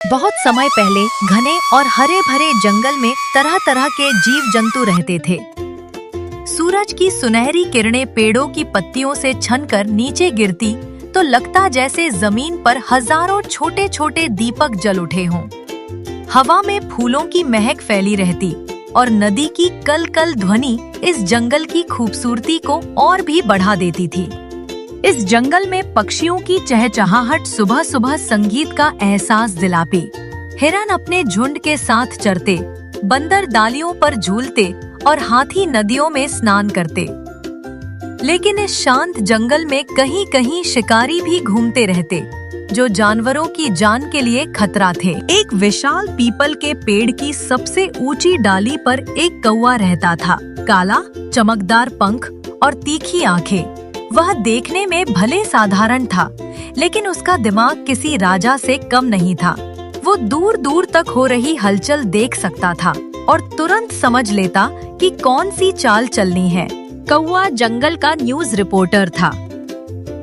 बहुत समय पहले घने और हरे भरे जंगल में तरह तरह के जीव जंतु रहते थे। सूरज की सुनहरी किरणें पेड़ों की पत्तियों से छनकर नीचे गिरती तो लगता जैसे जमीन पर हजारों छोटे छोटे दीपक जल उठे हों। हवा में फूलों की महक फैली रहती और नदी की कल कल ध्वनि इस जंगल की खूबसूरती को और भी बढ़ा देती थी। इस जंगल में पक्षियों की चहचहाहट सुबह सुबह संगीत का एहसास दिलाती। हिरन अपने झुंड के साथ चरते, बंदर डालियों पर झूलते और हाथी नदियों में स्नान करते। लेकिन इस शांत जंगल में कहीं कहीं शिकारी भी घूमते रहते, जो जानवरों की जान के लिए खतरा थे। एक विशाल पीपल के पेड़ की सबसे ऊंची डाली पर एक कौवा रहता था। काला, चमकदार पंख और तीखी आंखें। वह देखने में भले साधारण था, लेकिन उसका दिमाग किसी राजा से कम नहीं था। वो दूर दूर तक हो रही हलचल देख सकता था और तुरंत समझ लेता कि कौन सी चाल चलनी है। कौवा जंगल का न्यूज रिपोर्टर था।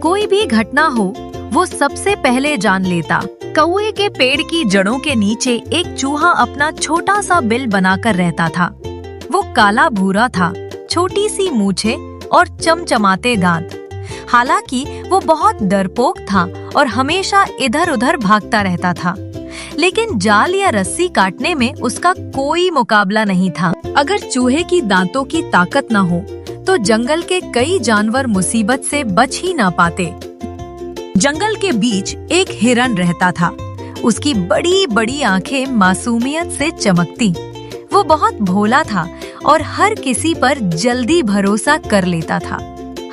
कोई भी घटना हो, वो सबसे पहले जान लेता। कौवे के पेड़ की जड़ों के नीचे एक चूहा अपना छोटा सा बिल बनाकर रहता था। वो काला भूरा था, छोटी सी मूछें और चमचमाते दांत। हालांकि वो बहुत डरपोक था और हमेशा इधर उधर भागता रहता था, लेकिन जाल या रस्सी काटने में उसका कोई मुकाबला नहीं था। अगर चूहे की दांतों की ताकत न हो तो जंगल के कई जानवर मुसीबत से बच ही ना पाते। जंगल के बीच एक हिरन रहता था। उसकी बड़ी बड़ी आंखें मासूमियत से चमकती। वो बहुत भोला था और हर किसी पर जल्दी भरोसा कर लेता था।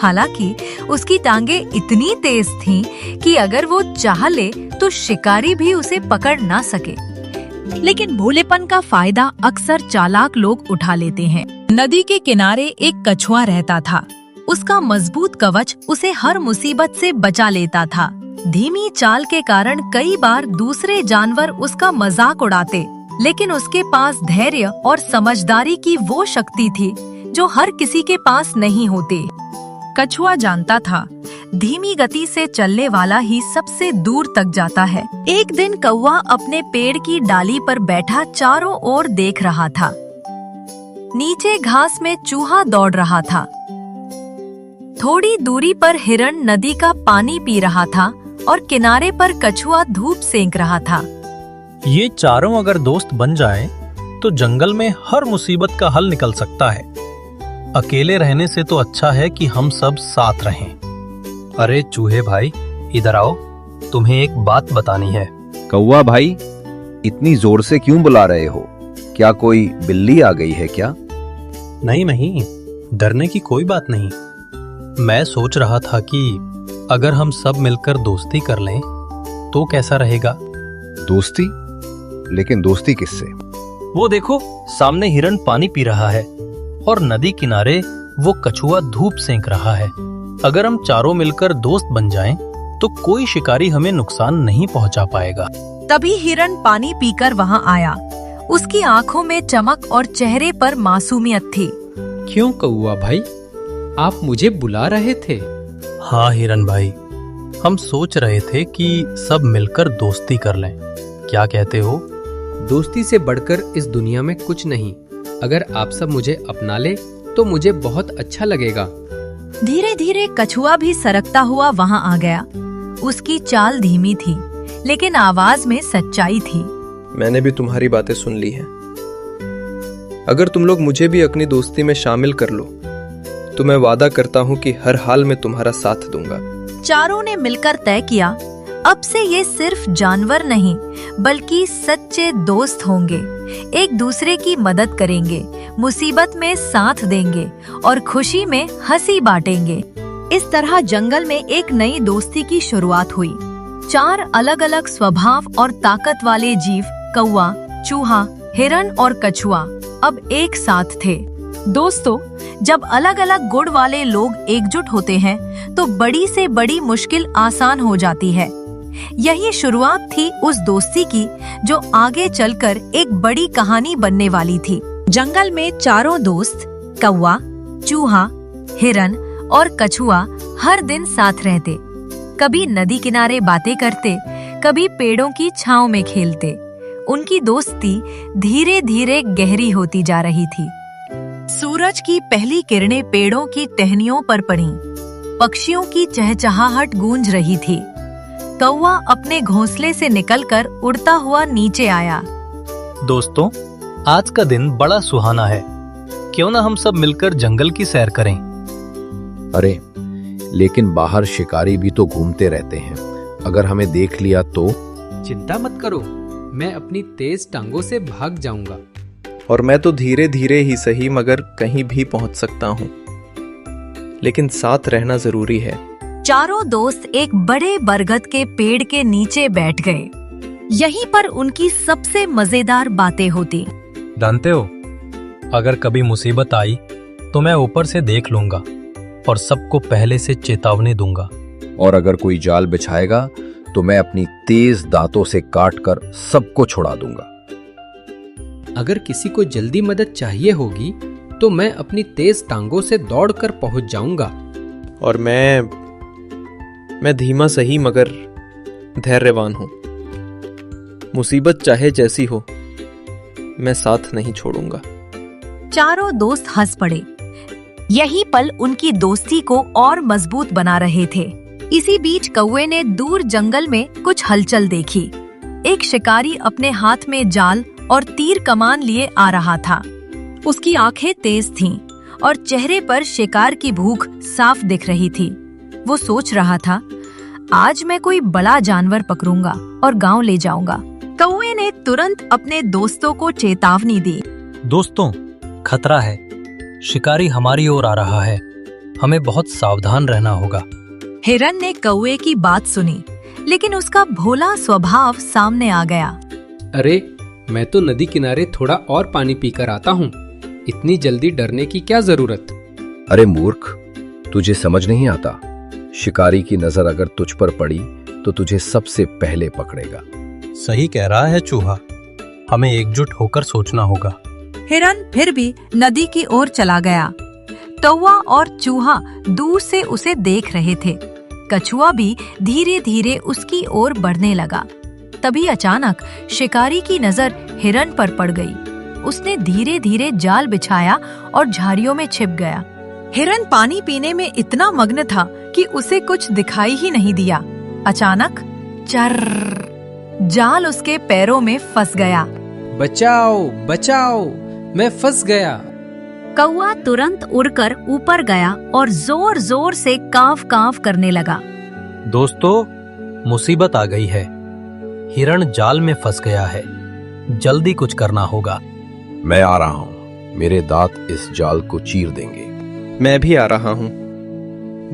हालांकि उसकी टांगें इतनी तेज थीं कि अगर वो चाह ले तो शिकारी भी उसे पकड़ ना सके। लेकिन भोलेपन का फायदा अक्सर चालाक लोग उठा लेते हैं। नदी के किनारे एक कछुआ रहता था। उसका मजबूत कवच उसे हर मुसीबत से बचा लेता था। धीमी चाल के कारण कई बार दूसरे जानवर उसका मजाक उड़ाते, लेकिन उसके पास धैर्य और समझदारी की वो शक्ति थी जो हर किसी के पास नहीं होती। कछुआ जानता था, धीमी गति से चलने वाला ही सबसे दूर तक जाता है। एक दिन कौवा अपने पेड़ की डाली पर बैठा चारों ओर देख रहा था। नीचे घास में चूहा दौड़ रहा था। थोड़ी दूरी पर हिरन नदी का पानी पी रहा था और किनारे पर कछुआ धूप सेंक रहा था। ये चारों अगर दोस्त बन जाएं, तो जंगल में हर मुसीबत का हल निकल सकता है। अकेले रहने से तो अच्छा है कि हम सब साथ रहें। अरे चूहे भाई, इधर आओ, तुम्हें एक बात बतानी है। कौवा भाई, इतनी जोर से क्यों बुला रहे हो? क्या कोई बिल्ली आ गई है क्या? नहीं, डरने की कोई बात नहीं। मैं सोच रहा था कि अगर हम सब मिलकर दोस्ती कर लें तो कैसा रहेगा। दोस्ती? लेकिन दोस्ती किससे? वो देखो, सामने हिरन पानी पी रहा है और नदी किनारे वो कछुआ धूप सेंक रहा है। अगर हम चारों मिलकर दोस्त बन जाएं, तो कोई शिकारी हमें नुकसान नहीं पहुंचा पाएगा। तभी हिरन पानी पीकर वहां आया। उसकी आंखों में चमक और चेहरे पर मासूमियत थी। क्यों कौवा भाई, आप मुझे बुला रहे थे? हाँ हिरन भाई, हम सोच रहे थे कि सब मिलकर दोस्ती कर लें। क्या कहते हो? दोस्ती से बढ़कर इस दुनिया में कुछ नहीं। अगर आप सब मुझे अपना ले तो मुझे बहुत अच्छा लगेगा। धीरे धीरे कछुआ भी सरकता हुआ वहां आ गया। उसकी चाल धीमी थी, लेकिन आवाज में सच्चाई थी। मैंने भी तुम्हारी बातें सुन ली हैं। अगर तुम लोग मुझे भी अपनी दोस्ती में शामिल कर लो, तो मैं वादा करता हूँ कि हर हाल में तुम्हारा साथ दूंगा। चारों ने मिलकर तय किया, अब से ये सिर्फ जानवर नहीं, बल्कि सच्चे दोस्त होंगे। एक दूसरे की मदद करेंगे, मुसीबत में साथ देंगे और खुशी में हंसी बांटेंगे। इस तरह जंगल में एक नई दोस्ती की शुरुआत हुई। 4 अलग अलग स्वभाव और ताकत वाले जीव, कौवा, चूहा, हिरन और कछुआ, अब एक साथ थे। दोस्तों, जब अलग अलग गुण वाले लोग एकजुट होते हैं, तो बड़ी से बड़ी मुश्किल आसान हो जाती है। यही शुरुआत थी उस दोस्ती की जो आगे चलकर एक बड़ी कहानी बनने वाली थी। जंगल में चारों दोस्त, कौवा, चूहा, हिरन और कछुआ हर दिन साथ रहते। कभी नदी किनारे बातें करते, कभी पेड़ों की छांव में खेलते। उनकी दोस्ती धीरे धीरे गहरी होती जा रही थी। सूरज की पहली किरणें पेड़ों की टहनियों पर पड़ीं। पक्षियों की चहचहाहट गूंज रही थी। कौवा अपने घोंसले से निकलकर उड़ता हुआ नीचे आया। दोस्तों, आज का दिन बड़ा सुहाना है। क्यों ना हम सब मिलकर जंगल की सैर करें? अरे, लेकिन बाहर शिकारी भी तो घूमते रहते हैं। अगर हमें देख लिया तो? चिंता मत करो, मैं अपनी तेज टांगों से भाग जाऊंगा। और मैं तो धीरे धीरे ही सही मगर कहीं भी पहुंच सकता हूं, लेकिन साथ रहना जरूरी है। चारों दोस्त एक बड़े बरगद के पेड़ के नीचे बैठ गए। यहीं पर उनकी सबसे मजेदार बातें होती। जानते हो, अगर कभी मुसीबत आई तो मैं ऊपर से देख लूंगा और सबको पहले से चेतावनी दूंगा। और अगर कोई जाल बिछाएगा तो मैं अपनी तेज दांतों से काटकर सबको छुड़ा दूंगा। अगर किसी को जल्दी मदद चाहिए होगी तो मैं अपनी तेज टांगों से दौड़कर पहुंच जाऊंगा। और मैं धीमा सही मगर धैर्यवान हूं। मुसीबत चाहे जैसी हो, मैं साथ नहीं छोड़ूंगा। चारों दोस्त हंस पड़े। यही पल उनकी दोस्ती को और मजबूत बना रहे थे। इसी बीच कौवे ने दूर जंगल में कुछ हलचल देखी। एक शिकारी अपने हाथ में जाल और तीर कमान लिए आ रहा था। उसकी आंखें तेज थीं और चेहरे पर शिकार की भूख साफ दिख रही थी। वो सोच रहा था, आज मैं कोई बड़ा जानवर पकड़ूंगा और गांव ले जाऊंगा। कौवे ने तुरंत अपने दोस्तों को चेतावनी दी। दोस्तों, खतरा है। शिकारी हमारी ओर आ रहा है। हमें बहुत सावधान रहना होगा। हिरन ने कौवे की बात सुनी, लेकिन उसका भोला स्वभाव सामने आ गया। अरे, मैं तो नदी किनारे थोड़ा और पानी पीकर आता हूँ। इतनी जल्दी डरने की क्या जरूरत? अरे मूर्ख, तुझे समझ नहीं आता। शिकारी की नजर अगर तुझ पर पड़ी तो तुझे सबसे पहले पकड़ेगा। सही कह रहा है चूहा। हमें एकजुट होकर सोचना होगा। हिरन फिर भी नदी की ओर चला गया। कौवा और चूहा दूर से उसे देख रहे थे। कछुआ भी धीरे धीरे उसकी ओर बढ़ने लगा। तभी अचानक शिकारी की नजर हिरन पर पड़ गई। उसने धीरे धीरे जाल बिछाया और झाड़ियों में छिप गया। हिरन पानी पीने में इतना मग्न था कि उसे कुछ दिखाई ही नहीं दिया। अचानक चर्र, जाल उसके पैरों में फंस गया। बचाओ, बचाओ, मैं फंस गया। कौवा तुरंत उड़कर ऊपर गया और जोर जोर से कांव कांव करने लगा। दोस्तों, मुसीबत आ गई है। हिरण जाल में फंस गया है। जल्दी कुछ करना होगा। मैं आ रहा हूँ। मेरे दांत इस जाल को चीर देंगे। मैं भी आ रहा हूँ।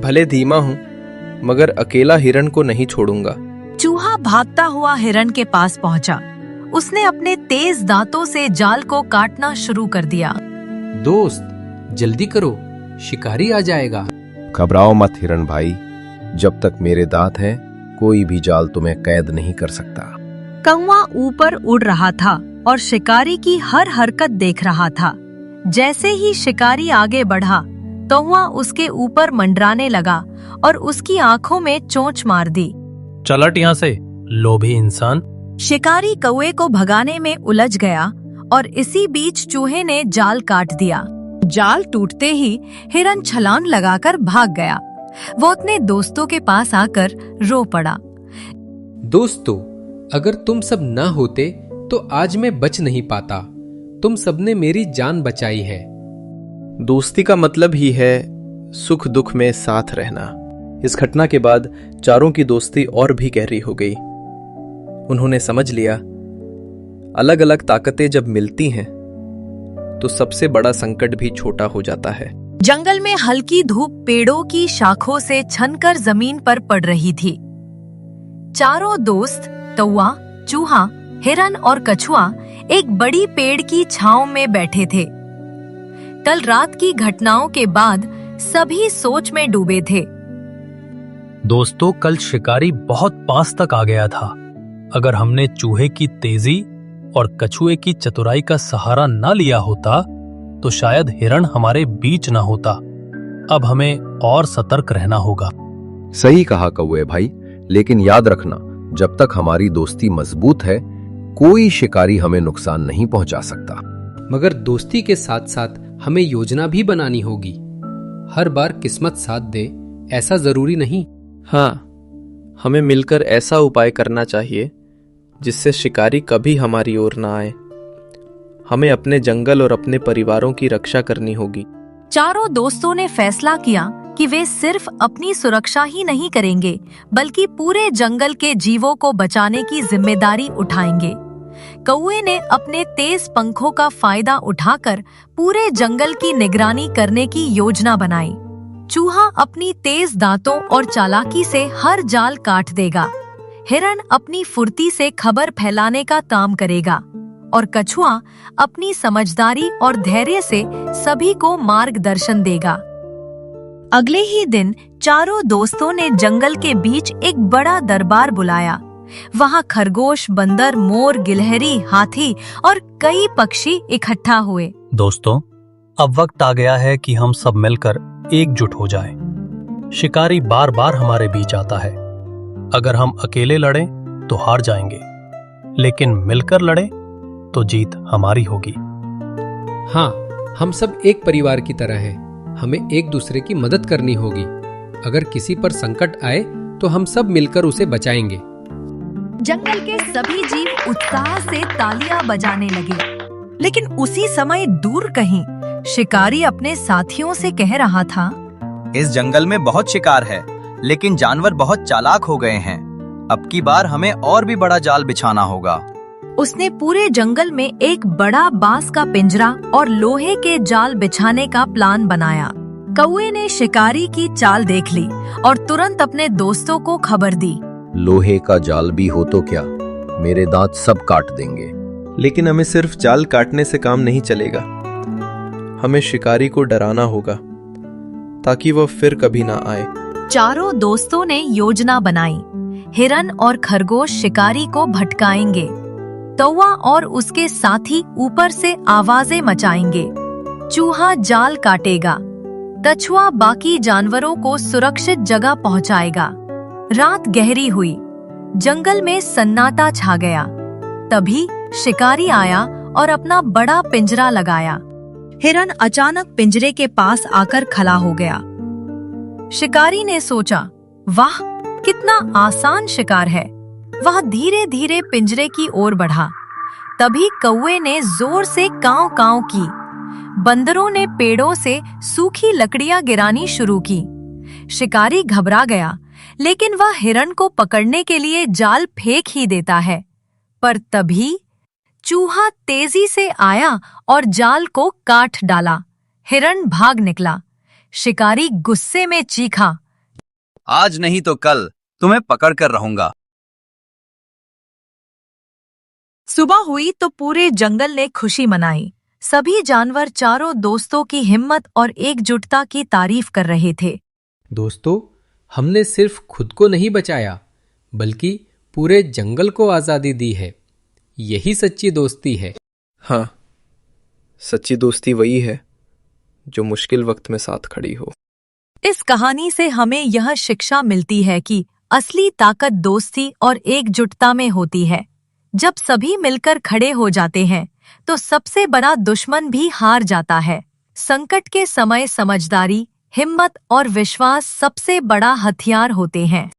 भले धीमा हूँ मगर अकेला हिरण को नहीं छोड़ूंगा। चूहा भागता हुआ हिरन के पास पहुंचा। उसने अपने तेज दांतों से जाल को काटना शुरू कर दिया। दोस्त, जल्दी करो, शिकारी आ जाएगा। घबराओ मत हिरण भाई। जब तक मेरे दांत हैं, कोई भी जाल तुम्हें कैद नहीं कर सकता। कौवा ऊपर उड़ रहा था और शिकारी की हर हरकत देख रहा था। जैसे ही शिकारी आगे बढ़ा, कौवा उसके ऊपर मंडराने लगा और उसकी आंखों में चोंच मार दी। चलट यहाँ से, लोभी इंसान। शिकारी कौवे को भगाने में उलझ गया और इसी बीच चूहे ने जाल काट दिया। जाल टूटते ही हिरन छलांग लगाकर भाग गया। वो अपने दोस्तों के पास आकर रो पड़ा। दोस्तों, अगर तुम सब न होते तो आज मैं बच नहीं पाता। तुम सबने मेरी जान बचाई है। दोस्ती का मतलब ही है सुख दुख में साथ रहना। इस घटना के बाद चारों की दोस्ती और भी गहरी हो गई। उन्होंने समझ लिया, अलग अलग ताकतें जब मिलती हैं तो सबसे बड़ा संकट भी छोटा हो जाता है। जंगल में हल्की धूप पेड़ों की शाखों से छनकर जमीन पर पड़ रही थी। चारों दोस्त कौवा, चूहा, हिरन और कछुआ एक बड़ी पेड़ की छांव में बैठे थे। कल रात की घटनाओं के बाद सभी सोच में डूबे थे। दोस्तों, कल शिकारी बहुत पास तक आ गया था। अगर हमने चूहे की तेजी और कछुए की चतुराई का सहारा न लिया होता तो शायद हिरण हमारे बीच न होता। अब हमें और सतर्क रहना होगा। सही कहा कौवे भाई, लेकिन याद रखना, जब तक हमारी दोस्ती मजबूत है, कोई शिकारी हमें नुकसान नहीं पहुंचा सकता। मगर दोस्ती के साथ साथ हमें योजना भी बनानी होगी। हर बार किस्मत साथ दे ऐसा जरूरी नहीं। हाँ, हमें मिलकर ऐसा उपाय करना चाहिए जिससे शिकारी कभी हमारी ओर ना आए। हमें अपने जंगल और अपने परिवारों की रक्षा करनी होगी। चारों दोस्तों ने फैसला किया कि वे सिर्फ अपनी सुरक्षा ही नहीं करेंगे, बल्कि पूरे जंगल के जीवों को बचाने की जिम्मेदारी उठाएंगे। कौवे ने अपने तेज पंखों का फायदा उठाकर पूरे जंगल की निगरानी करने की योजना बनाई। चूहा अपनी तेज दांतों और चालाकी से हर जाल काट देगा। हिरण अपनी फुर्ती से खबर फैलाने का काम करेगा और कछुआ अपनी समझदारी और धैर्य से सभी को मार्गदर्शन देगा। अगले ही दिन चारों दोस्तों ने जंगल के बीच एक बड़ा दरबार बुलाया। वहाँ खरगोश, बंदर, मोर, गिलहरी, हाथी और कई पक्षी इकट्ठा हुए। दोस्तों, अब वक्त आ गया है कि हम सब मिलकर एकजुट हो जाएं। शिकारी बार बार हमारे बीच आता है। अगर हम अकेले लड़ें तो हार जाएंगे, लेकिन मिलकर लड़ें तो जीत हमारी होगी। हाँ, हम सब एक परिवार की तरह हैं। हमें एक दूसरे की मदद करनी होगी। अगर किसी पर संकट आए तो हम सब मिलकर उसे बचाएंगे। जंगल के सभी जीव उत्साह से तालियां बजाने लगे, लेकिन उसी समय दूर कहीं शिकारी अपने साथियों से कह रहा था, इस जंगल में बहुत शिकार है, लेकिन जानवर बहुत चालाक हो गए हैं। अब की बार हमें और भी बड़ा जाल बिछाना होगा। उसने पूरे जंगल में एक बड़ा बांस का पिंजरा और लोहे के जाल बिछाने का प्लान बनाया। कौवे ने शिकारी की चाल देख ली और तुरंत अपने दोस्तों को खबर दी। लोहे का जाल भी हो तो क्या, मेरे दांत सब काट देंगे। लेकिन हमें सिर्फ जाल काटने से काम नहीं चलेगा। हमें शिकारी को डराना होगा ताकि वह फिर कभी ना आए। चारों दोस्तों ने योजना बनाई। हिरन और खरगोश शिकारी को भटकाएंगे। कौवा और उसके साथी ऊपर से आवाजें मचाएंगे। चूहा जाल काटेगा। कछुआ बाकी जानवरों को सुरक्षित जगह पहुंचाएगा। रात गहरी हुई। जंगल में सन्नाटा छा गया। तभी शिकारी आया और अपना बड़ा पिंजरा लगाया। हिरन अचानक पिंजरे के पास आकर खड़ा हो गया। शिकारी ने सोचा, वाह, कितना आसान शिकार है। वह धीरे धीरे पिंजरे की ओर बढ़ा। तभी कौवे ने जोर से कांव कांव की। बंदरों ने पेड़ों से सूखी लकड़ियां गिरानी शुरू की। शिकारी घबरा गया, लेकिन वह हिरन को पकड़ने के लिए जाल फेंक ही देता है। पर तभी चूहा तेजी से आया और जाल को काट डाला। हिरन भाग निकला। शिकारी गुस्से में चीखा, आज नहीं तो कल तुम्हें पकड़ कर रहूंगा। सुबह हुई तो पूरे जंगल ने खुशी मनाई। सभी जानवर चारों दोस्तों की हिम्मत और एकजुटता की तारीफ कर रहे थे। दोस्तों, हमने सिर्फ खुद को नहीं बचाया, बल्कि पूरे जंगल को आजादी दी है। यही सच्ची दोस्ती है। हाँ, सच्ची दोस्ती वही है जो मुश्किल वक्त में साथ खड़ी हो। इस कहानी से हमें यह शिक्षा मिलती है कि असली ताकत दोस्ती और एकजुटता में होती है। जब सभी मिलकर खड़े हो जाते हैं तो सबसे बड़ा दुश्मन भी हार जाता है। संकट के समय समझदारी, हिम्मत और विश्वास सबसे बड़ा हथियार होते हैं।